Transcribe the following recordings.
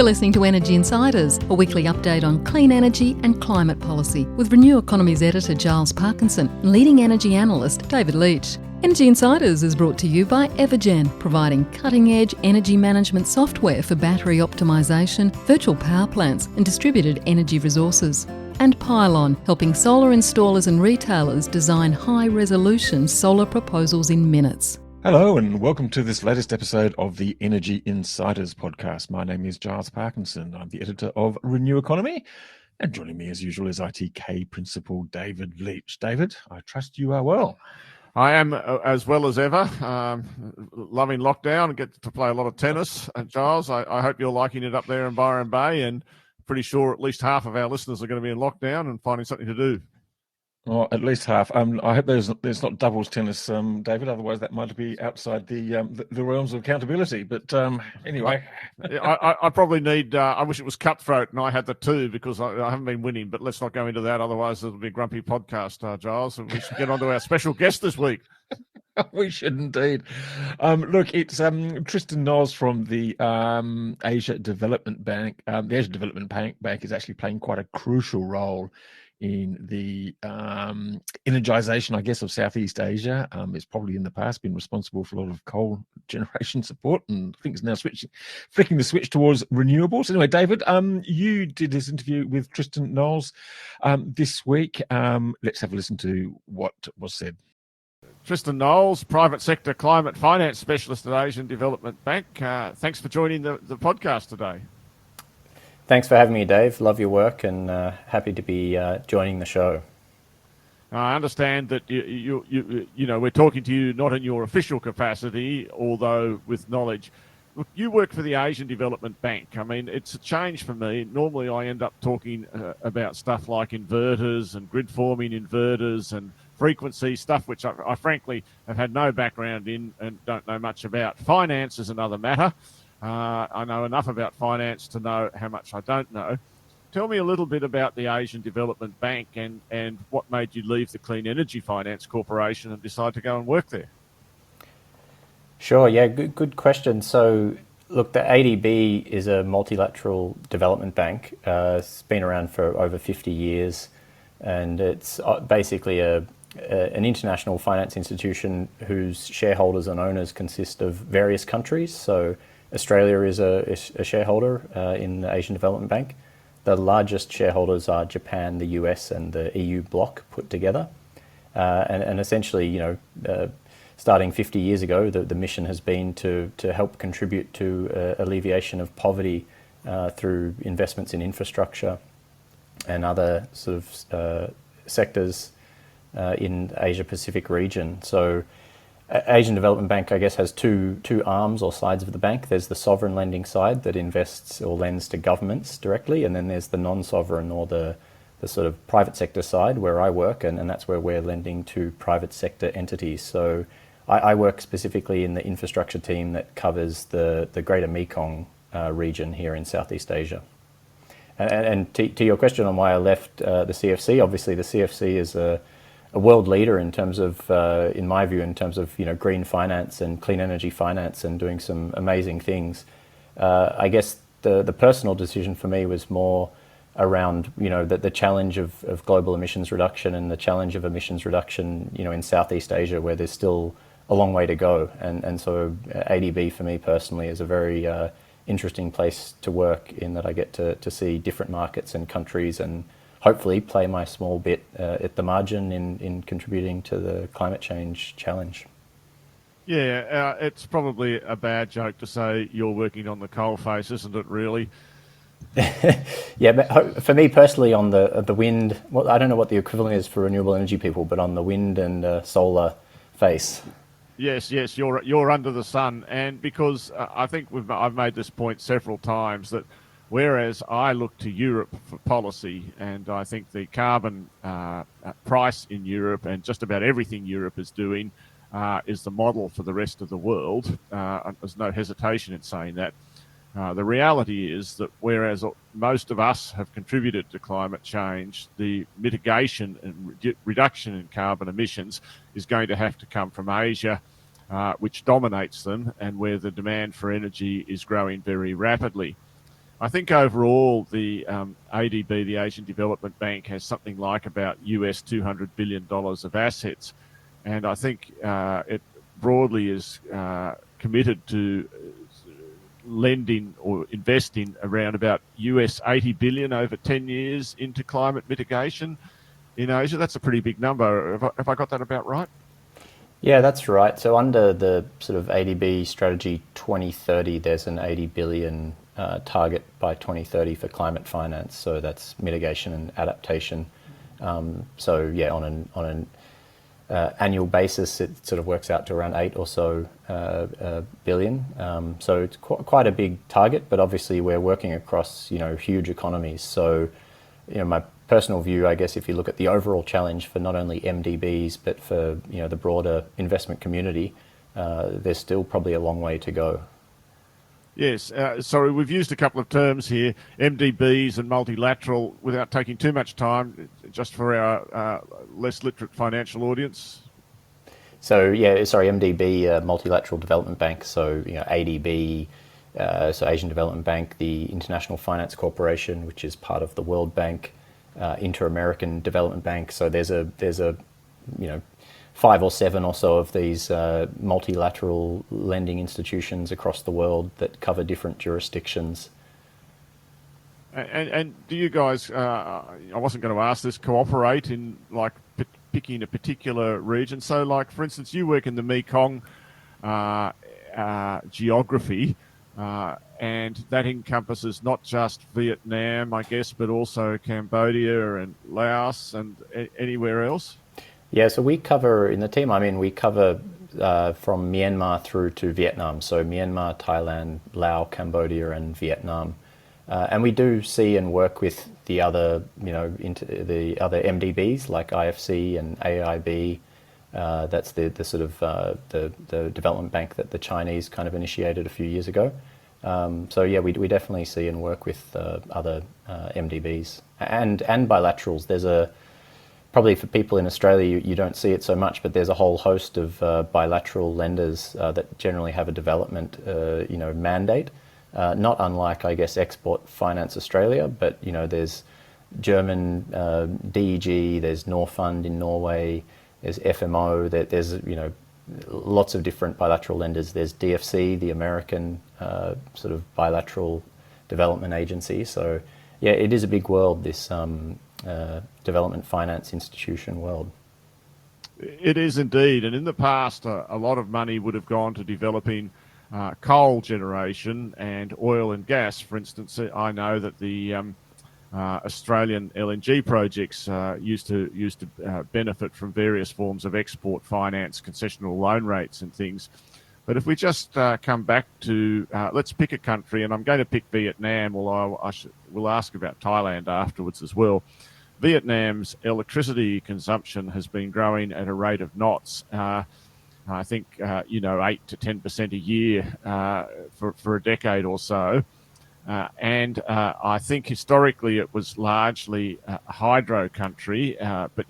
You're listening to Energy Insiders, a weekly update on clean energy and climate policy with Renew Economy's editor Giles Parkinson and leading energy analyst David Leach. Energy Insiders is brought to you by Evergen, providing cutting-edge energy management software for battery optimisation, virtual power plants and distributed energy resources. And Pylon, helping solar installers and retailers design high-resolution solar proposals in minutes. Hello and welcome to this latest episode of the Energy Insiders podcast. My name is Giles Parkinson. I'm the editor of Renew Economy, and joining me as usual is ITK Principal David Leach. David, I trust you are well. I am as well as ever. Loving lockdown and get to play a lot of tennis. And Giles, I hope you're liking it up there in Byron Bay, and pretty sure at least half of our listeners are going to be in lockdown and finding something to do. Well, at least half. I hope there's not doubles tennis, David. Otherwise, that might be outside the realms of accountability. But anyway, I probably need. I wish it was cutthroat and I had the two because I haven't been winning. But let's not go into that. Otherwise, it'll be a grumpy podcast, Giles. And we should get on to our special guest this week. We should indeed. Look, it's Tristan Knowles from the Asia Development Bank. The Asia Development Bank is actually playing quite a crucial role in the energization, I guess, of Southeast Asia. It's probably in the past been responsible for a lot of coal generation support, and I think it's now flicking the switch towards renewables. Anyway, David, you did this interview with Tristan Knowles this week. Let's have a listen to what was said. Tristan Knowles, private sector climate finance specialist at Asian Development Bank. Thanks for joining the podcast today. Thanks for having me, Dave. Love your work and happy to be joining the show. I understand that you know we're talking to you not in your official capacity, although with knowledge. Look, you work for the Asian Development Bank. I mean, it's a change for me. Normally, I end up talking about stuff like inverters and grid forming inverters and frequency stuff, which I frankly have had no background in and don't know much about. Finance is another matter. I know enough about finance to know how much I don't know. Tell me a little bit about the Asian Development Bank and what made you leave the Clean Energy Finance Corporation and decide to go and work there. Sure, yeah, good question. So, look, the ADB is a multilateral development bank. It's been around for over 50 years, and it's basically an international finance institution whose shareholders and owners consist of various countries. So Australia is a shareholder in the Asian Development Bank. The largest shareholders are Japan, the US, and the EU bloc put together. And essentially, starting 50 years ago, the mission has been to help contribute to alleviation of poverty through investments in infrastructure and other sort of sectors in the Asia-Pacific region. So Asian Development Bank, I guess, has two arms or sides of the bank. There's the sovereign lending side that invests or lends to governments directly, and then there's the non-sovereign or the sort of private sector side where I work, and that's where we're lending to private sector entities. So I work specifically in the infrastructure team that covers the greater Mekong region here in Southeast Asia. And to your question on why I left the CFC, obviously the CFC is a world leader in terms of, in my view, in terms of green finance and clean energy finance and doing some amazing things. I guess the personal decision for me was more around the challenge of global emissions reduction and the challenge of emissions reduction in Southeast Asia, where there's still a long way to go. And so ADB for me personally is a very interesting place to work in that I get to see different markets and countries and hopefully play my small bit at the margin in contributing to the climate change challenge. Yeah, it's probably a bad joke to say you're working on the coalface, isn't it, really? Yeah, but for me personally, on the wind, well, I don't know what the equivalent is for renewable energy people, but on the wind and solar face. Yes, you're under the sun, and because I think I've made this point several times that whereas I look to Europe for policy, and I think the carbon price in Europe and just about everything Europe is doing is the model for the rest of the world. There's no hesitation in saying that. The reality is that whereas most of us have contributed to climate change, the mitigation and reduction in carbon emissions is going to have to come from Asia, which dominates them and where the demand for energy is growing very rapidly. I think overall the ADB, the Asian Development Bank, has something like about US $200 billion of assets. And I think it broadly is committed to lending or investing around about US 80 billion over 10 years into climate mitigation in Asia. That's a pretty big number. Have I got that about right? Yeah, that's right. So under the sort of ADB strategy 2030, there's an 80 billion target by 2030 for climate finance. So that's mitigation and adaptation. So yeah, on an annual basis, it sort of works out to around 8 or so billion. So it's quite a big target, but obviously we're working across, huge economies. So, my personal view, I guess, if you look at the overall challenge for not only MDBs, but for, the broader investment community, there's still probably a long way to go. Yes, sorry, we've used a couple of terms here, MDBs and multilateral, without taking too much time, just for our less literate financial audience. So, MDB, Multilateral Development Bank, so, ADB, so Asian Development Bank, the International Finance Corporation, which is part of the World Bank, Inter-American Development Bank. So there's a 5 or 7 or so of these multilateral lending institutions across the world that cover different jurisdictions. And do you guys, I wasn't going to ask this, cooperate in picking a particular region? So for instance, you work in the Mekong geography, and that encompasses not just Vietnam, I guess, but also Cambodia and Laos and anywhere else? Yeah, so we cover, in the team I'm in, we cover from Myanmar through to Vietnam. So Myanmar, Thailand, Laos, Cambodia and Vietnam. And we do see and work with the other, the other MDBs like IFC and AIB. That's the sort of the development bank that the Chinese kind of initiated a few years ago. So yeah, we definitely see and work with other MDBs and bilaterals. There's probably for people in Australia, you don't see it so much, but there's a whole host of bilateral lenders that generally have a development, mandate. Not unlike, I guess, Export Finance Australia, but there's German DEG, there's Norfund in Norway, there's FMO, there's lots of different bilateral lenders. There's DFC, the American sort of bilateral development agency. So yeah, it is a big world, this development finance institution world. It is indeed, and in the past, a lot of money would have gone to developing coal generation and oil and gas. For instance, I know that the Australian LNG projects used to benefit from various forms of export finance, concessional loan rates and things. But if we just come back to, let's pick a country, and I'm going to pick Vietnam, although we'll ask about Thailand afterwards as well. Vietnam's electricity consumption has been growing at a rate of knots. I think, 8 to 10% a year for a decade or so. And I think historically it was largely a hydro country, but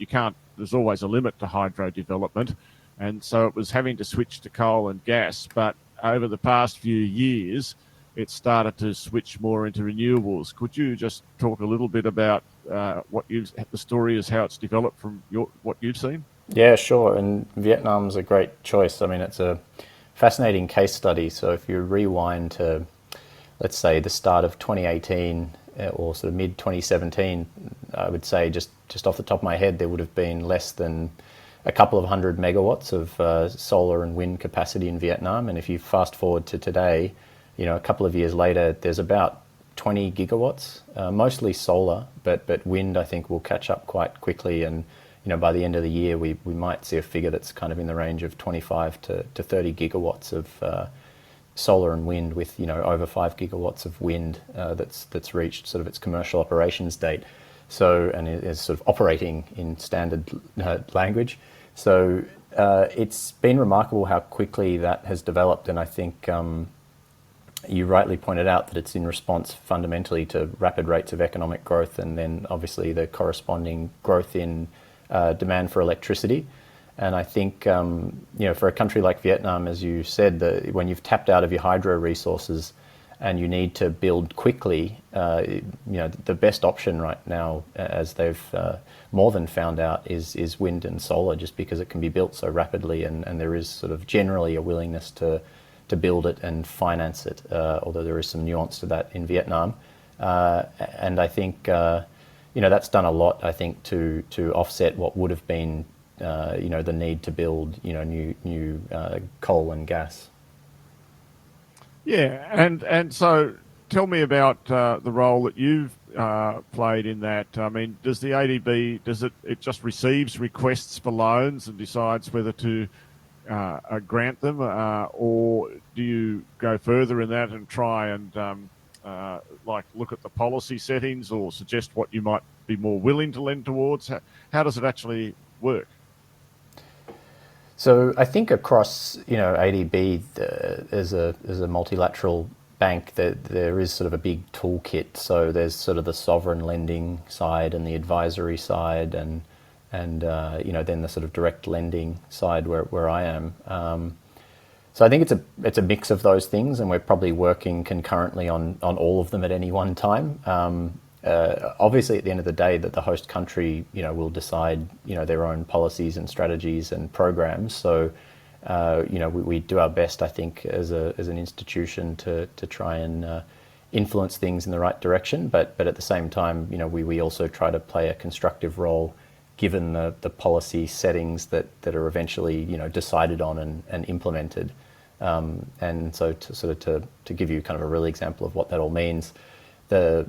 there's always a limit to hydro development. And so it was having to switch to coal and gas. But over the past few years, it started to switch more into renewables. Could you just talk a little bit about the story is how it's developed from what you've seen? Yeah, sure. And Vietnam's a great choice. I mean, it's a fascinating case study. So if you rewind to, let's say, the start of 2018 or sort of mid 2017, I would say just off the top of my head, there would have been less than a couple of 100 megawatts of solar and wind capacity in Vietnam. And if you fast forward to today, a couple of years later, there's about 20 gigawatts, mostly solar, but wind, I think, will catch up quite quickly. And by the end of the year, we might see a figure that's kind of in the range of 25 to 30 gigawatts of solar and wind, with over 5 gigawatts of wind that's reached sort of its commercial operations date. So, and is sort of operating in standard language. So it's been remarkable how quickly that has developed, and I think you rightly pointed out that it's in response fundamentally to rapid rates of economic growth, and then obviously the corresponding growth in demand for electricity. And I think, for a country like Vietnam, as you said, when you've tapped out of your hydro resources, and you need to build quickly, the best option right now, as they've more than found out, is wind and solar, just because it can be built so rapidly, and there is sort of generally a willingness to build it and finance it, although there is some nuance to that in Vietnam. And I think that's done a lot, I think, to offset what would have been the need to build new coal and gas. Yeah, and so tell me about the role that you've played in that. I mean, does the ADB, it just receives requests for loans and decides whether to grant them, or do you go further in that and try and look at the policy settings or suggest what you might be more willing to lend towards? How does it actually work? So I think across ADB as a multilateral bank, that there is sort of a big toolkit. So there's sort of the sovereign lending side and the advisory side, and then the sort of direct lending side where I am. So I think it's a mix of those things, and we're probably working concurrently on all of them at any one time. Obviously, at the end of the day, that the host country, will decide, their own policies and strategies and programs. So, we do our best, I think, as an institution to try and influence things in the right direction. But at the same time, we also try to play a constructive role, given the policy settings that are eventually, decided on and implemented. And so to give you kind of a real example of what that all means, the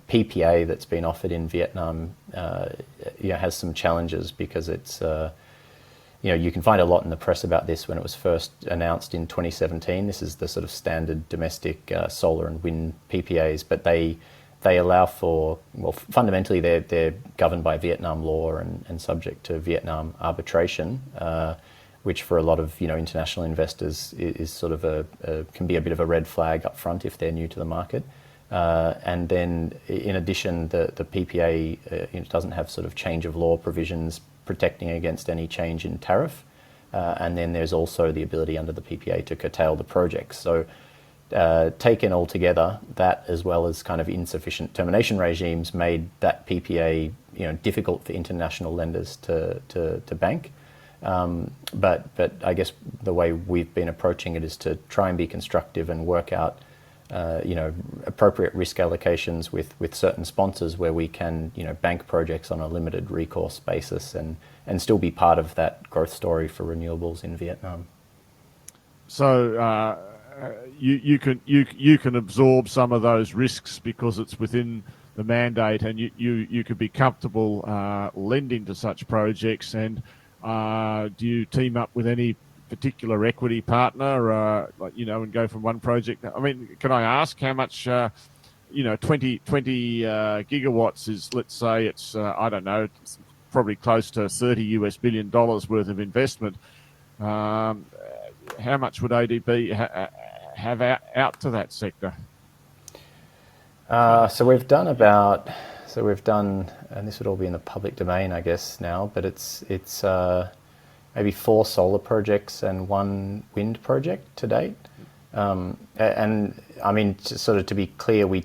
PPA that's been offered in Vietnam has some challenges, because it's you can find a lot in the press about this when it was first announced in 2017. This is the sort of standard domestic solar and wind PPAs, but they allow for, well, fundamentally they're governed by Vietnam law and subject to Vietnam arbitration, which for a lot of international investors is sort of can be a bit of a red flag up front if they're new to the market. And then, in addition, the PPA doesn't have sort of change of law provisions protecting against any change in tariff. And then there's also the ability under the PPA to curtail the projects. So taken all together, that as well as kind of insufficient termination regimes made that PPA difficult for international lenders to bank. But I guess the way we've been approaching it is to try and be constructive and work out appropriate risk allocations with certain sponsors where we can, bank projects on a limited recourse basis and still be part of that growth story for renewables in Vietnam. So you can absorb some of those risks because it's within the mandate, and you could be comfortable lending to such projects. And do you team up with any particular equity partner, and go from one project? I mean, can I ask how much, 20 gigawatts is, let's say it's, I don't know, it's probably close to $30 billion worth of investment. How much would ADB have out to that sector? So we've done, and this would all be in the public domain, I guess now, but it's maybe 4 solar projects and 1 wind project to date. And I mean, to be clear, we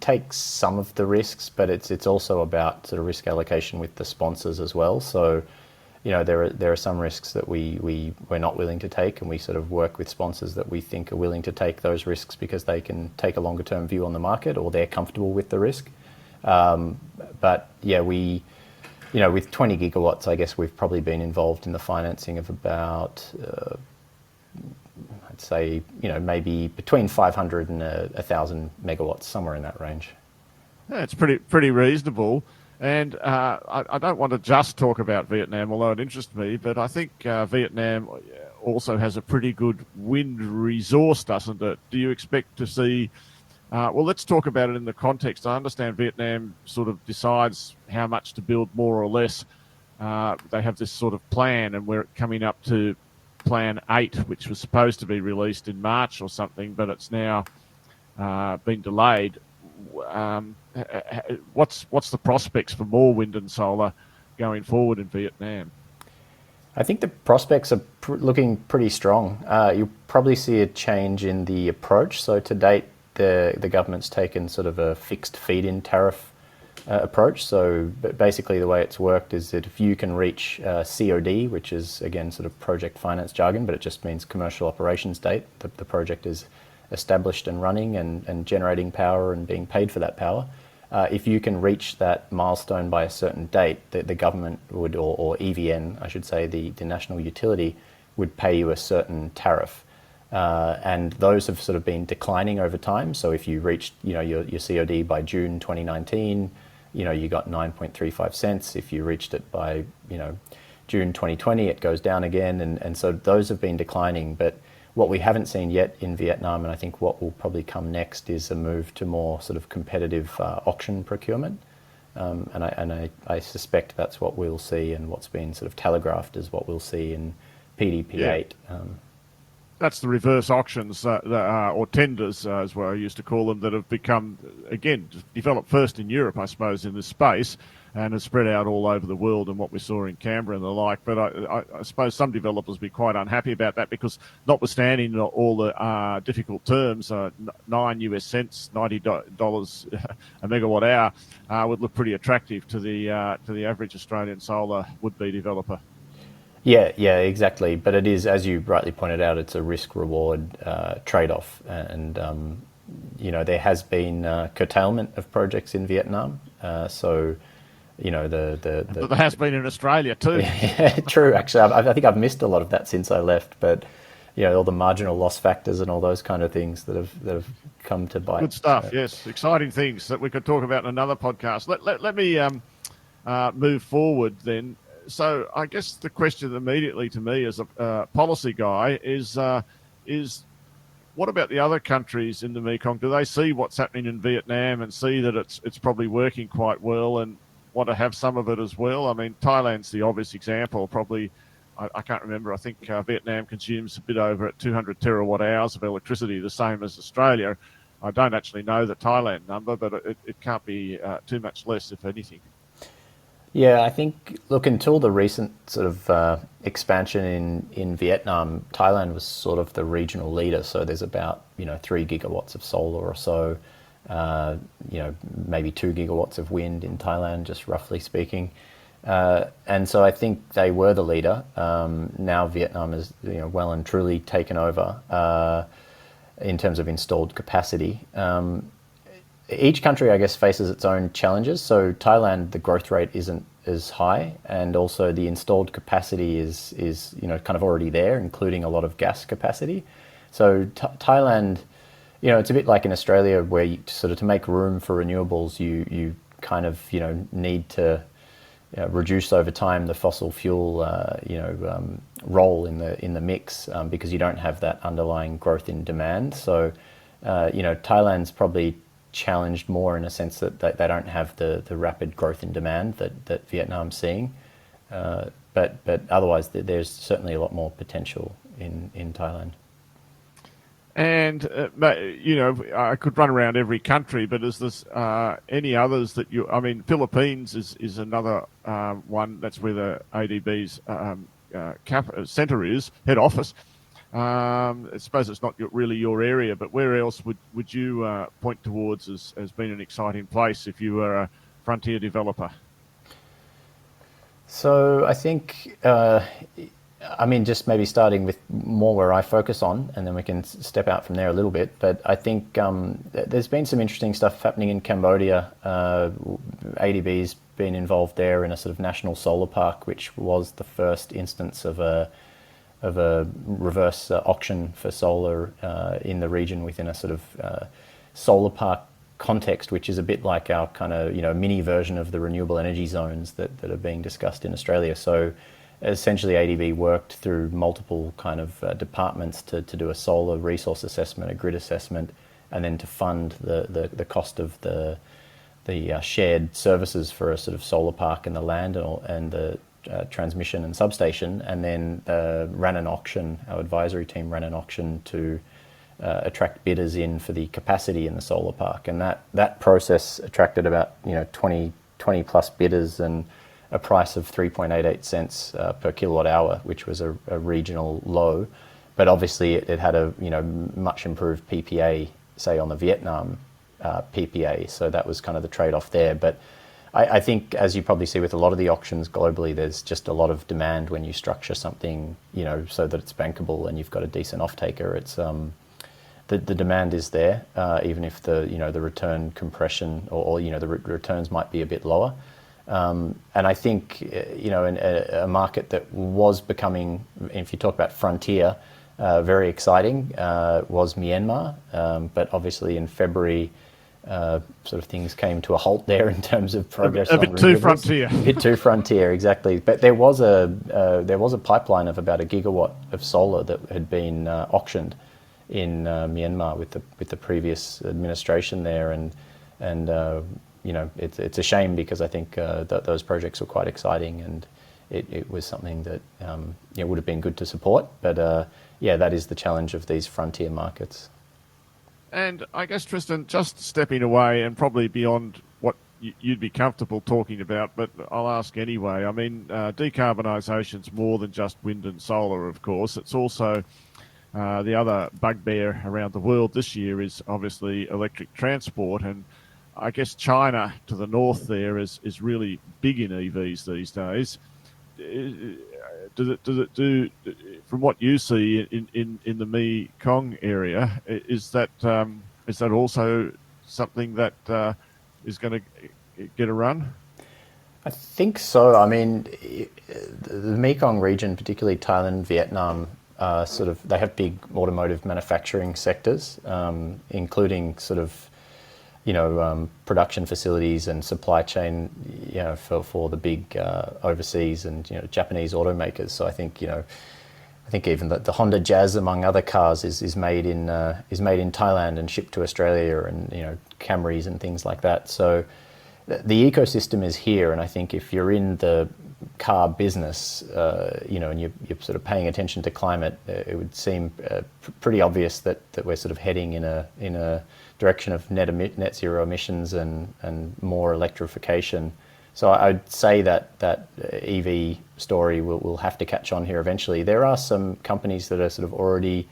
take some of the risks, but it's also about sort of risk allocation with the sponsors as well. So, there are some risks that we're not willing to take, and we sort of work with sponsors that we think are willing to take those risks because they can take a longer term view on the market, or they're comfortable with the risk. But yeah, with 20 gigawatts, I guess we've probably been involved in the financing of about, I'd say, maybe between 500 and 1,000 megawatts, somewhere in that range. Yeah, it's pretty reasonable. And I don't want to just talk about Vietnam, although it interests me, but I think Vietnam also has a pretty good wind resource, doesn't it? Do you expect to see... well, let's talk about it in the context. I understand Vietnam sort of decides how much to build, more or less. They have this sort of plan, and we're coming up to Plan 8, which was supposed to be released in March or something, but it's now been delayed. What's the prospects for more wind and solar going forward in Vietnam? I think the prospects are looking pretty strong. You'll probably see a change in the approach. So to date, the government's taken sort of a fixed feed-in tariff approach. So basically the way it's worked is that if you can reach COD, which is again sort of project finance jargon, but it just means commercial operations date, the project is established and running and generating power and being paid for that power. If you can reach that milestone by a certain date, the government would, or EVN, I should say, the national utility, would pay you a certain tariff. And those have sort of been declining over time. So if you reached, your COD by June 2019, you got 9.35 cents. If you reached it by, June 2020, it goes down again. And so those have been declining. But what we haven't seen yet in Vietnam, and I think what will probably come next, is a move to more sort of competitive auction procurement. And I suspect that's what we'll see, and what's been sort of telegraphed as what we'll see in PDP8. That's the reverse auctions or tenders, as what I used to call them, that have become, again, developed first in Europe, I suppose, in this space, and have spread out all over the world, and what we saw in Canberra and the like. But I suppose some developers will be quite unhappy about that, because notwithstanding all the difficult terms, 9 US cents, $90 a megawatt hour would look pretty attractive to the average Australian solar would-be developer. Yeah, exactly. But it is, as you rightly pointed out, it's a risk-reward trade-off. And, there has been curtailment of projects in Vietnam. So, But there has been in Australia too. True, actually. I think I've missed a lot of that since I left. But, all the marginal loss factors and all those kind of things that have come to bite. Good stuff, yes. Exciting things that we could talk about in another podcast. Let me move forward then. So I guess the question immediately to me as a policy guy is what about the other countries in the Mekong? Do they see what's happening in Vietnam and see that it's probably working quite well and want to have some of it as well? I mean, Thailand's the obvious example. Probably, I can't remember. I think Vietnam consumes a bit over 200 terawatt hours of electricity, the same as Australia. I don't actually know the Thailand number, but it can't be too much less, if anything. Yeah, I think, look, until the recent sort of expansion in Vietnam, Thailand was sort of the regional leader. So there's about, 3 gigawatts of solar or so, maybe 2 gigawatts of wind in Thailand, just roughly speaking. And so I think they were the leader. Now Vietnam is, well and truly taken over in terms of installed capacity. Each country, I guess, faces its own challenges. So Thailand, the growth rate isn't as high, and also the installed capacity is kind of already there, including a lot of gas capacity. So Thailand, it's a bit like in Australia, where you, sort of to make room for renewables, you kind of need to reduce over time the fossil fuel role in the mix, because you don't have that underlying growth in demand. So Thailand's probably challenged more in a sense that they don't have the rapid growth in demand that Vietnam's seeing. But otherwise, there's certainly a lot more potential in Thailand. And, I could run around every country, but is there any others that Philippines is another one. That's where the ADB's centre is, head office. I suppose it's not really your area, but where else would you point towards as being an exciting place if you were a frontier developer? So I think, just maybe starting with more where I focus on, and then we can step out from there a little bit. But I think there's been some interesting stuff happening in Cambodia. ADB's been involved there in a sort of national solar park, which was the first instance of a reverse auction for solar in the region within a sort of solar park context, which is a bit like our kind of mini version of the renewable energy zones that are being discussed in Australia. So essentially ADB worked through multiple kind of departments to do a solar resource assessment, a grid assessment, and then to fund the cost of the shared services for a sort of solar park and the land and the transmission and substation, and then ran an auction. Our advisory team ran an auction to attract bidders in for the capacity in the solar park, and that process attracted about 20 plus bidders and a price of 3.88 cents per kilowatt hour, which was a regional low, but obviously it had a much improved PPA say, on the Vietnam PPA. So that was kind of the trade-off there. But I think, as you probably see with a lot of the auctions globally, there's just a lot of demand when you structure something, so that it's bankable and you've got a decent off-taker. It's the demand is there, even if the return compression or the returns might be a bit lower. And I think in a market that was becoming, if you talk about frontier, very exciting, was Myanmar. But obviously in February, sort of things came to a halt there in terms of progress. A bit too frontier. A bit too frontier, exactly. But there was a pipeline of about 1 gigawatt of solar that had been auctioned in Myanmar with the previous administration there, and it's a shame because I think that those projects were quite exciting, and it was something that would have been good to support. But that is the challenge of these frontier markets. And I guess, Tristan, just stepping away and probably beyond what you'd be comfortable talking about, but I'll ask anyway. I mean, decarbonisation's more than just wind and solar, of course. It's also the other bugbear around the world this year is obviously electric transport, and I guess China to the north there is really big in EVs these days. Does it do, from what you see in the Mekong area, is that also something that is going to get a run? I think so. I mean, the Mekong region, particularly Thailand, Vietnam, they have big automotive manufacturing sectors, including production facilities and supply chain, for the big overseas and Japanese automakers. So I think even the Honda Jazz, among other cars, is made in Thailand and shipped to Australia, and Camrys and things like that. So the ecosystem is here, and I think if you're in the car business, and you're sort of paying attention to climate, it would seem pretty obvious that we're sort of heading in a direction of net zero emissions and more electrification. So I'd say that EV story will have to catch on here eventually. There are some companies that are sort of already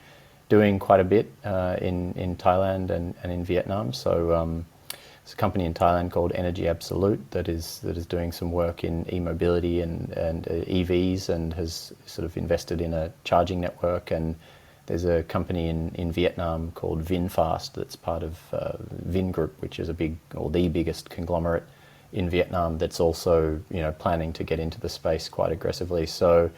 doing quite a bit in Thailand and in Vietnam. So there's a company in Thailand called Energy Absolute that is doing some work in e-mobility and EVs, and has sort of invested in a charging network. And there's a company in Vietnam called VinFast that's part of Vingroup, which is the biggest conglomerate in Vietnam, that's also planning to get into the space quite aggressively. So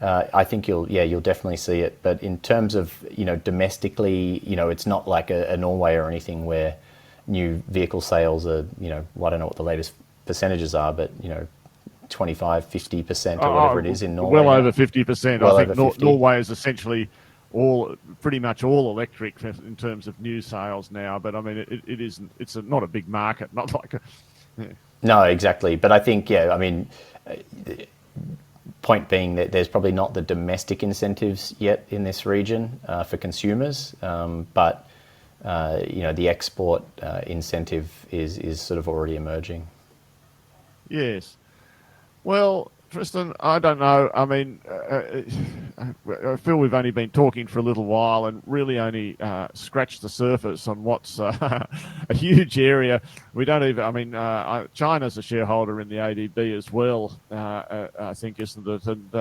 I think you'll definitely see it. But in terms of domestically, it's not like a Norway or anything where new vehicle sales are I don't know what the latest percentages are, but 25-50% or whatever it is in Norway. Well over 50%. Well, I think over 50. Norway is essentially pretty much all electric in terms of new sales now. But I mean, it isn't. It's not a big market. Not like a. Yeah. No, exactly. But I think point being that there's probably not the domestic incentives yet in this region for consumers, but the export incentive is sort of already emerging. Yes. Well, Tristan, I don't know. I mean, I feel we've only been talking for a little while and really only scratched the surface on what's a huge area. We don't even, China's a shareholder in the ADB as well, I think, isn't it? And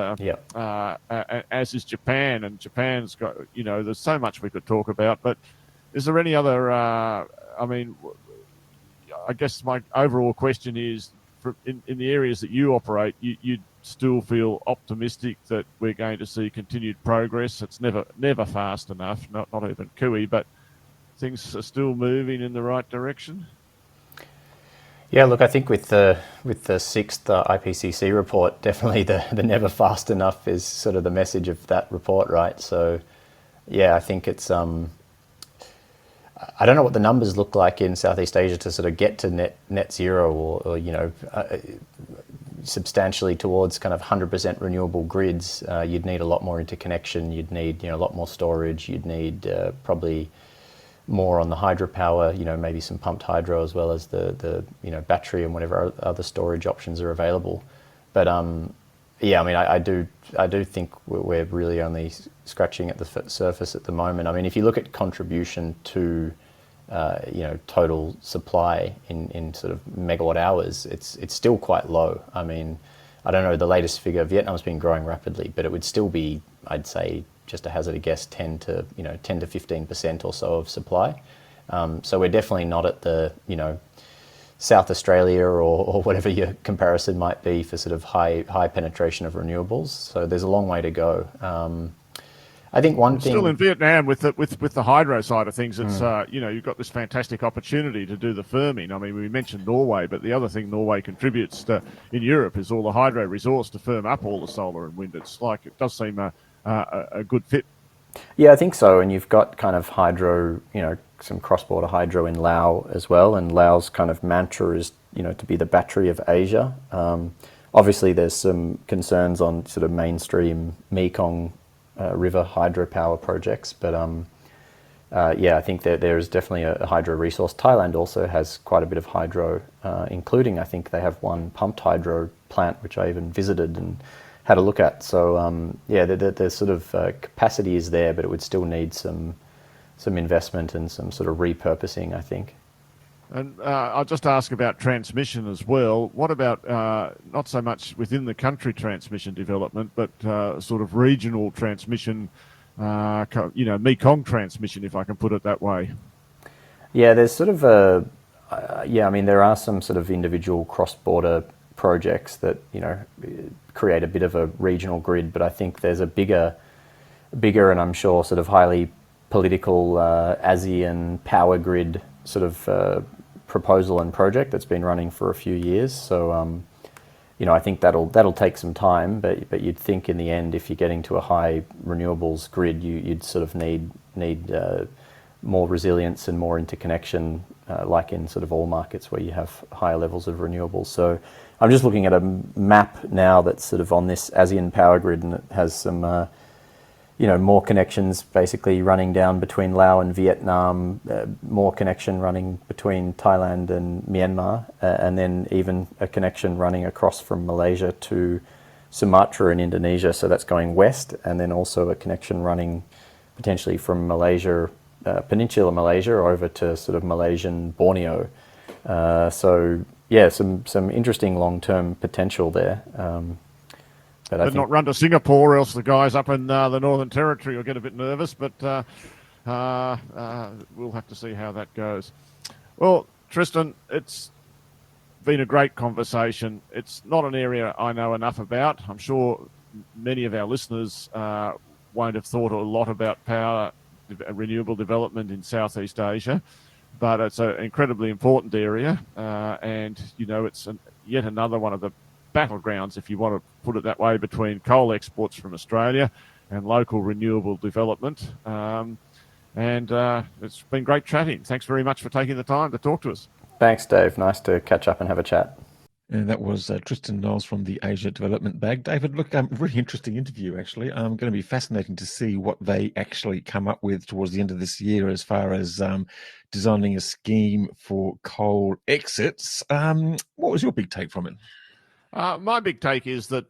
as is Japan, and Japan's got, there's so much we could talk about. But is there any other, I guess my overall question is, in the areas that you operate, you still feel optimistic that we're going to see continued progress. It's never fast enough, not even cooey, but things are still moving in the right direction. Yeah, look, I think with the sixth IPCC report, definitely the never fast enough is sort of the message of that report, right? So, yeah, I think it's I don't know what the numbers look like in Southeast Asia to sort of get to net zero or substantially towards kind of 100% renewable grids. You'd need a lot more interconnection. You'd need a lot more storage. You'd need probably more on the hydropower. Maybe some pumped hydro as well as the battery and whatever other storage options are available. But I do think we're really only scratching at the surface at the moment. I mean, if you look at contribution to total supply in sort of megawatt hours, it's still quite low. I mean, I don't know the latest figure. Vietnam's been growing rapidly, but it would still be, I'd say, just a hazard a guess, 10 to 15% or so of supply. So we're definitely not at the South Australia or whatever your comparison might be for sort of high penetration of renewables. So there's a long way to go. I think one thing still in Vietnam with the hydro side of things, it's you've got this fantastic opportunity to do the firming. I mean, we mentioned Norway, but the other thing Norway contributes to in Europe is all the hydro resource to firm up all the solar and wind. It's like it does seem a good fit. Yeah, I think so. And you've got kind of hydro, some cross-border hydro in Laos as well. And Laos' kind of mantra is, to be the battery of Asia. Obviously, there's some concerns on sort of mainstream Mekong river hydropower projects, but I think that there is definitely a hydro resource. Thailand also has quite a bit of hydro, including, I think they have one pumped hydro plant, which I even visited and had a look at. So the sort of capacity is there, but it would still need some investment and some sort of repurposing, I think. And I'll just ask about transmission as well. What about not so much within the country transmission development, but sort of regional transmission, Mekong transmission, if I can put it that way? Yeah, there's sort of there are some sort of individual cross-border projects that, create a bit of a regional grid, but I think there's a bigger and I'm sure sort of highly political ASEAN power grid sort of proposal and project that's been running for a few years. So, I think that'll take some time, but you'd think in the end, if you're getting to a high renewables grid, you'd sort of need more resilience and more interconnection, like in sort of all markets where you have higher levels of renewables. So I'm just looking at a map now that's sort of on this ASEAN power grid, and it has some more connections basically running down between Laos and Vietnam, more connection running between Thailand and Myanmar, and then even a connection running across from Malaysia to Sumatra in Indonesia. So that's going west, and then also a connection running potentially from Malaysia, Peninsular Malaysia, over to sort of Malaysian Borneo. Some interesting long-term potential there. But not run to Singapore, or else the guys up in the Northern Territory will get a bit nervous. But we'll have to see how that goes. Well, Tristan, it's been a great conversation. It's not an area I know enough about. I'm sure many of our listeners won't have thought a lot about power renewable development in Southeast Asia, but it's an incredibly important area, and it's yet another one of the battlegrounds, if you want to put it that way, between coal exports from Australia and local renewable development. And it's been great chatting. Thanks very much for taking the time to talk to us. Thanks, Dave. Nice to catch up and have a chat. And that was Tristan Knowles from the Asia Development Bank. David, look, really interesting interview, actually. Going to be fascinating to see what they actually come up with towards the end of this year as far as designing a scheme for coal exits. What was your big take from it? My big take is that,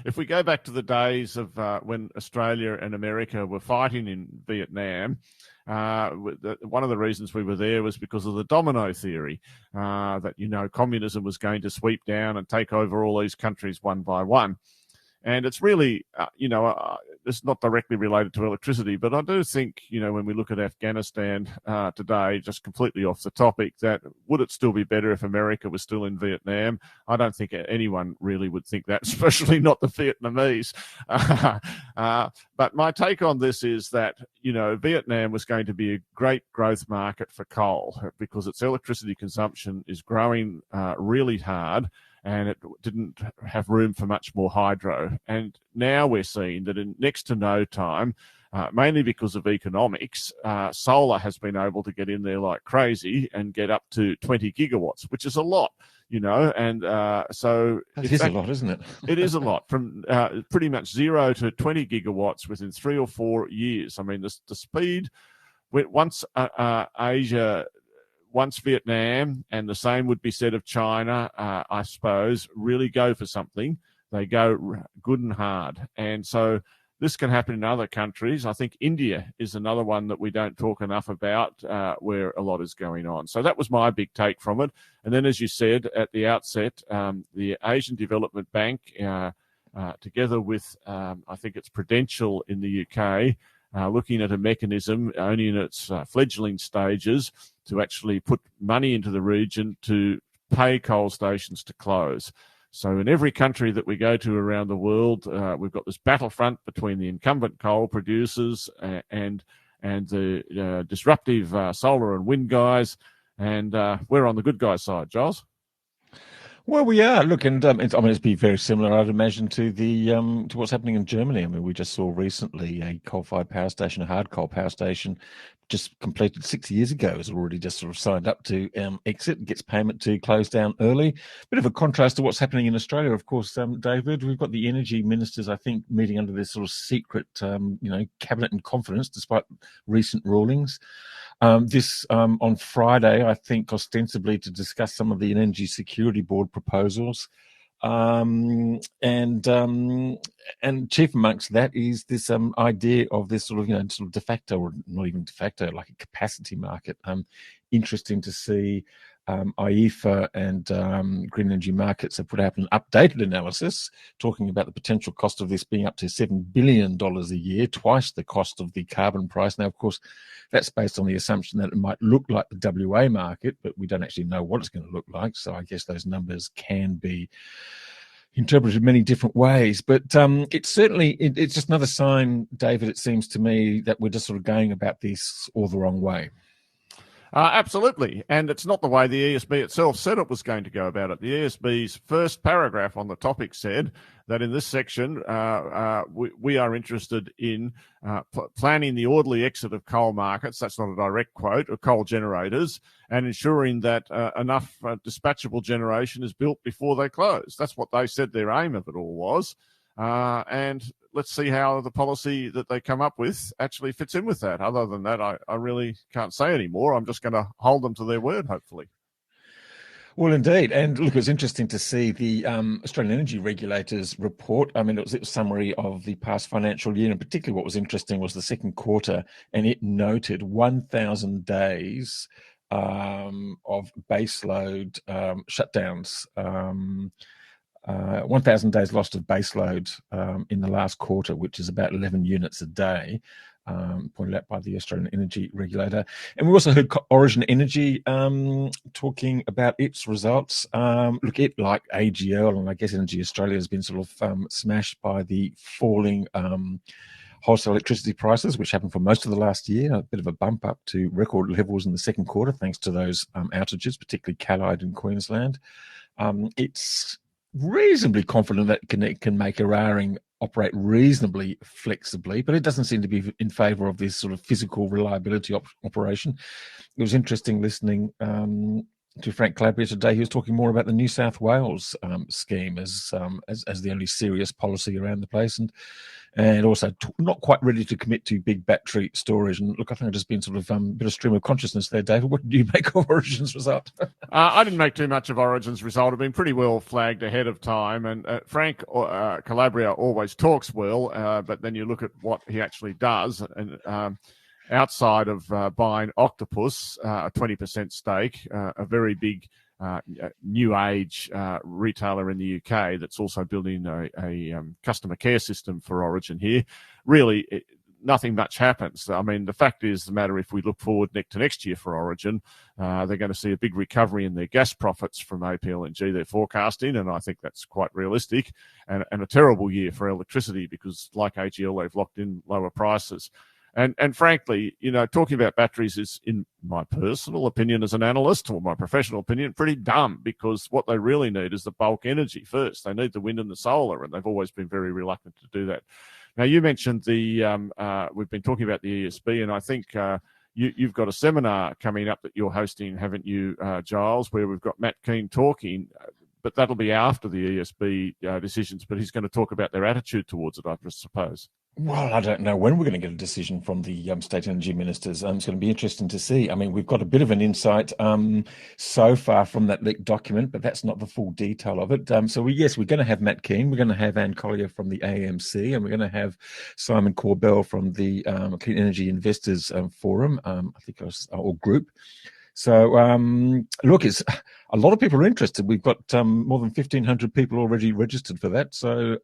if we go back to the days of when Australia and America were fighting in Vietnam, one of the reasons we were there was because of the domino theory, that, communism was going to sweep down and take over all these countries one by one. And it's really, it's not directly related to electricity, but I do think, when we look at Afghanistan today, just completely off the topic, that would it still be better if America was still in Vietnam? I don't think anyone really would think that, especially not the Vietnamese. But my take on this is that, Vietnam was going to be a great growth market for coal because its electricity consumption is growing really hard, and it didn't have room for much more hydro. And now we're seeing that in next to no time, mainly because of economics, solar has been able to get in there like crazy and get up to 20 gigawatts, which is a lot, and so... It is a lot, isn't it? It is a lot, from pretty much 0 to 20 gigawatts within 3 or 4 years. I mean, the speed, once Vietnam, and the same would be said of China, I suppose, really go for something, they go good and hard. And so this can happen in other countries. I think India is another one that we don't talk enough about, where a lot is going on. So that was my big take from it. And then, as you said at the outset, the Asian Development Bank, together with, I think it's Prudential in the UK, looking at a mechanism only in its fledgling stages to actually put money into the region to pay coal stations to close. So in every country that we go to around the world, we've got this battlefront between the incumbent coal producers and the disruptive solar and wind guys, and we're on the good guys' side, Giles. Well, we are. Look, and it'd be very similar, I'd imagine, to the to what's happening in Germany. I mean, we just saw recently a coal-fired power station, a hard coal power station, just completed 6 years ago, has already just sort of signed up to exit, gets payment to close down early. Bit of a contrast to what's happening in Australia, of course, David. We've got the energy ministers, I think, meeting under this sort of secret, cabinet in confidence, despite recent rulings. This on Friday, I think, ostensibly to discuss some of the Energy Security Board proposals. And chief amongst that is this idea of this sort of de facto, or not even de facto, like a capacity market. Interesting to see IEFA and Green Energy Markets have put out an updated analysis talking about the potential cost of this being up to $7 billion a year, twice the cost of the carbon price. Now, of course, that's based on the assumption that it might look like the WA market, but we don't actually know what it's going to look like. So I guess those numbers can be interpreted many different ways. But it's just another sign, David, it seems to me, that we're just sort of going about this all the wrong way. Absolutely. And it's not the way the ESB itself said it was going to go about it. The ESB's first paragraph on the topic said that in this section, we are interested in planning the orderly exit of coal markets, that's not a direct quote, of coal generators, and ensuring that enough dispatchable generation is built before they close. That's what they said their aim of it all was. And let's see how the policy that they come up with actually fits in with that. Other than that, I really can't say anymore. I'm just going to hold them to their word, hopefully. Well, indeed. And look, it's interesting to see the Australian Energy Regulators report. I mean, it was a summary of the past financial year, and particularly what was interesting was the second quarter, and it noted 1,000 days of baseload shutdowns. 1,000 days lost of baseload in the last quarter, which is about 11 units a day, pointed out by the Australian Energy Regulator. And we also heard Origin Energy talking about its results. Look, it, like AGL and I guess Energy Australia, has been sort of smashed by the falling wholesale electricity prices, which happened for most of the last year, a bit of a bump up to record levels in the second quarter, thanks to those outages, particularly Callide in Queensland. It's reasonably confident that it can make Eraring operate reasonably flexibly, but it doesn't seem to be in favour of this sort of physical reliability operation. It was interesting listening to Frank Calabria today. He was talking more about the New South Wales scheme as the only serious policy around the place, and also not quite ready to commit to big battery storage. And look, I think I've just been sort of a bit of stream of consciousness there, David. What do you make of Origin's result? I didn't make too much of Origin's result. It's been pretty well flagged ahead of time. And Frank Calabria always talks well, but then you look at what he actually does. And outside of buying Octopus, a 20% stake, a very big new age retailer in the UK that's also building a customer care system for Origin here. Really, nothing much happens. I mean, the fact is the matter, if we look forward to next year for Origin, they're going to see a big recovery in their gas profits from APLNG they're forecasting, and I think that's quite realistic, and a terrible year for electricity because, like AGL, they've locked in lower prices. And frankly, talking about batteries is, in my personal opinion as an analyst, or my professional opinion, pretty dumb, because what they really need is the bulk energy first. They need the wind and the solar, and they've always been very reluctant to do that. Now, you mentioned we've been talking about the ESB, and I think you've got a seminar coming up that you're hosting, haven't you, Giles, where we've got Matt Keane talking, but that'll be after the ESB decisions, but he's going to talk about their attitude towards it, I suppose. Well, I don't know when we're going to get a decision from the state energy ministers. It's going to be interesting to see. I mean, we've got a bit of an insight so far from that leaked document, but that's not the full detail of it. We're going to have Matt Keane, we're going to have Anne Collier from the AMC, and we're going to have Simon Corbell from the Clean Energy Investors Forum, I think, or group. So, look, it's a lot of people are interested. We've got more than 1,500 people already registered for that. So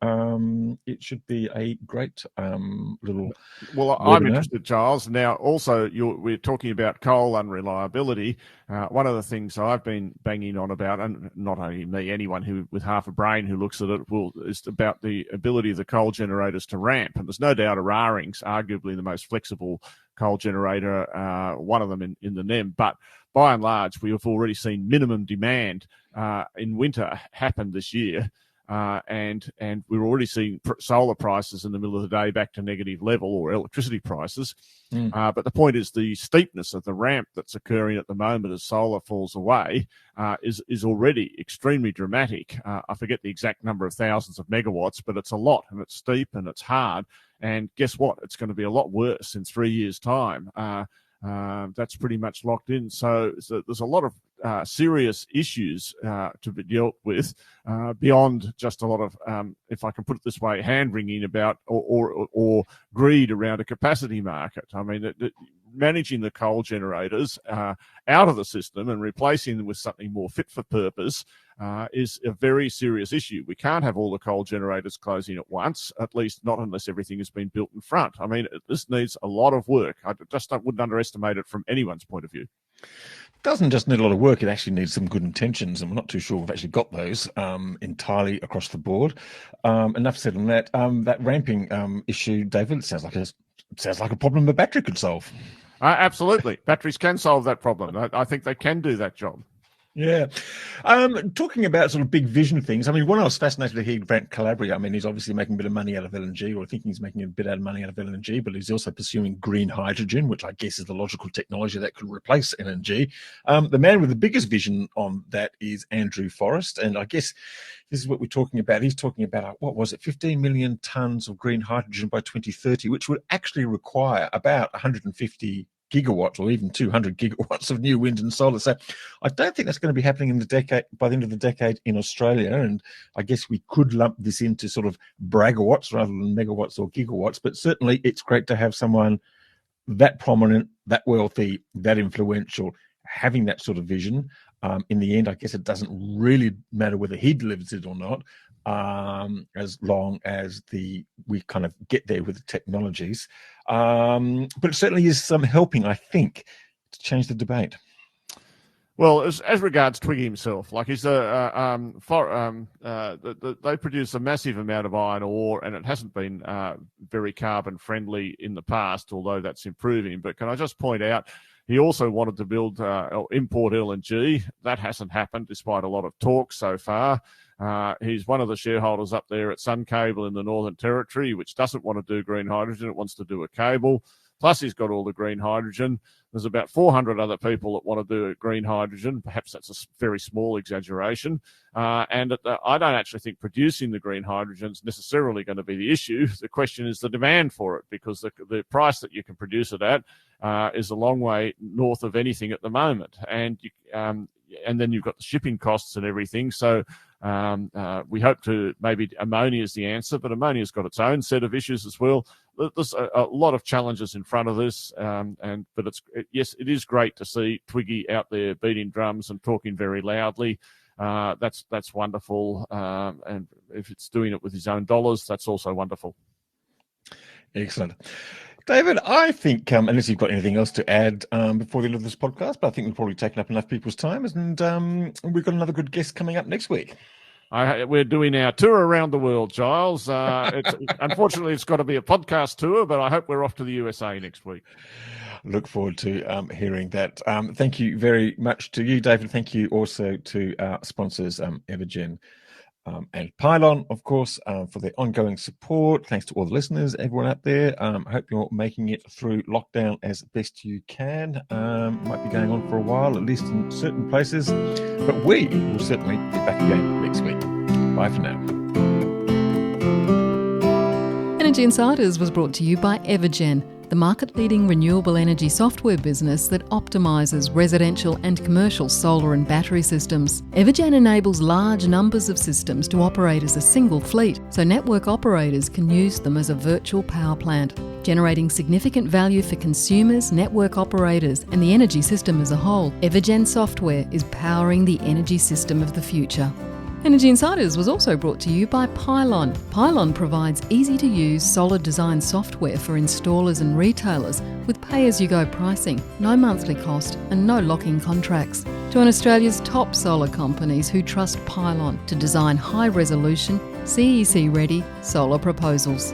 it should be a great little Well, webinar. I'm interested, Giles. Now, also, we're talking about coal unreliability. One of the things I've been banging on about, and not only me, anyone who with half a brain who looks at it, is about the ability of the coal generators to ramp. And there's no doubt Araring's arguably the most flexible coal generator, one of them in the NEM. But by and large, we have already seen minimum demand in winter happen this year. And we're already seeing solar prices in the middle of the day back to negative level, or electricity prices. But the point is the steepness of the ramp that's occurring at the moment as solar falls away is already extremely dramatic. I forget the exact number of thousands of megawatts, but it's a lot, and it's steep and it's hard. And guess what? It's going to be a lot worse in 3 years' time. That's pretty much locked in. So there's a lot of serious issues to be dealt with beyond just a lot of, if I can put it this way, hand-wringing about or greed around a capacity market. I mean, managing the coal generators out of the system and replacing them with something more fit for purpose is a very serious issue. We can't have all the coal generators closing at once, at least not unless everything has been built in front. I mean, this needs a lot of work. I just wouldn't underestimate it from anyone's point of view. It doesn't just need a lot of work, it actually needs some good intentions, and we're not too sure we've actually got those entirely across the board. Enough said on that. That ramping issue, David, it sounds like a problem a battery could solve. Absolutely. Batteries can solve that problem. I think they can do that job. Yeah. Talking about sort of big vision things, I mean, when I was fascinated to hear Grant Calabria, I mean, he's obviously making a bit of money out of LNG, or thinking he's making a bit of money out of LNG, but he's also pursuing green hydrogen, which I guess is the logical technology that could replace LNG. The man with the biggest vision on that is Andrew Forrest, and I guess this is what we're talking about. He's talking about, 15 million tonnes of green hydrogen by 2030, which would actually require about 150 gigawatts or even 200 gigawatts of new wind and solar. So I don't think that's going to be happening by the end of the decade in Australia. And I guess we could lump this into sort of bragawatts rather than megawatts or gigawatts. But certainly it's great to have someone that prominent, that wealthy, that influential, having that sort of vision. In the end, I guess it doesn't really matter whether he delivers it or not, as long as we kind of get there with the technologies. But it certainly is some helping, I think, to change the debate. Well, as regards Twiggy himself, like he's they produce a massive amount of iron ore, and it hasn't been very carbon friendly in the past, although that's improving. But can I just point out, he also wanted to build import LNG. That hasn't happened, despite a lot of talk so far. He's one of the shareholders up there at Sun Cable in the Northern Territory, which doesn't want to do green hydrogen. It wants to do a cable. Plus, he's got all the green hydrogen. There's about 400 other people that want to do green hydrogen. Perhaps that's a very small exaggeration. I don't actually think producing the green hydrogen is necessarily going to be the issue. The question is the demand for it, because the price that you can produce it at is a long way north of anything at the moment. And then you've got the shipping costs and everything. So we hope to maybe ammonia is the answer, but ammonia's got its own set of issues as well. There's a lot of challenges in front of this, but yes, it is great to see Twiggy out there beating drums and talking very loudly. That's wonderful, and if it's doing it with his own dollars, that's also wonderful. Excellent. David, I think, unless you've got anything else to add before the end of this podcast, but I think we've probably taken up enough people's time, and we've got another good guest coming up next week. We're doing our tour around the world, Giles. Unfortunately, it's got to be a podcast tour, but I hope we're off to the USA next week. Look forward to hearing that. Thank you very much to you, David. Thank you also to our sponsors, Evergen and Pylon, of course, for their ongoing support. Thanks to all the listeners, everyone out there. I hope you're making it through lockdown as best you can. Might be going on for a while, at least in certain places. But we will certainly be back again next week. Bye for now. And Energy Insiders was brought to you by Evergen, the market-leading renewable energy software business that optimises residential and commercial solar and battery systems. Evergen enables large numbers of systems to operate as a single fleet, so network operators can use them as a virtual power plant, generating significant value for consumers, network operators and the energy system as a whole. Evergen software is powering the energy system of the future. Energy Insiders was also brought to you by Pylon. Pylon provides easy-to-use solar design software for installers and retailers with pay-as-you-go pricing, no monthly cost and no lock-in contracts. Join Australia's top solar companies who trust Pylon to design high-resolution, CEC-ready solar proposals.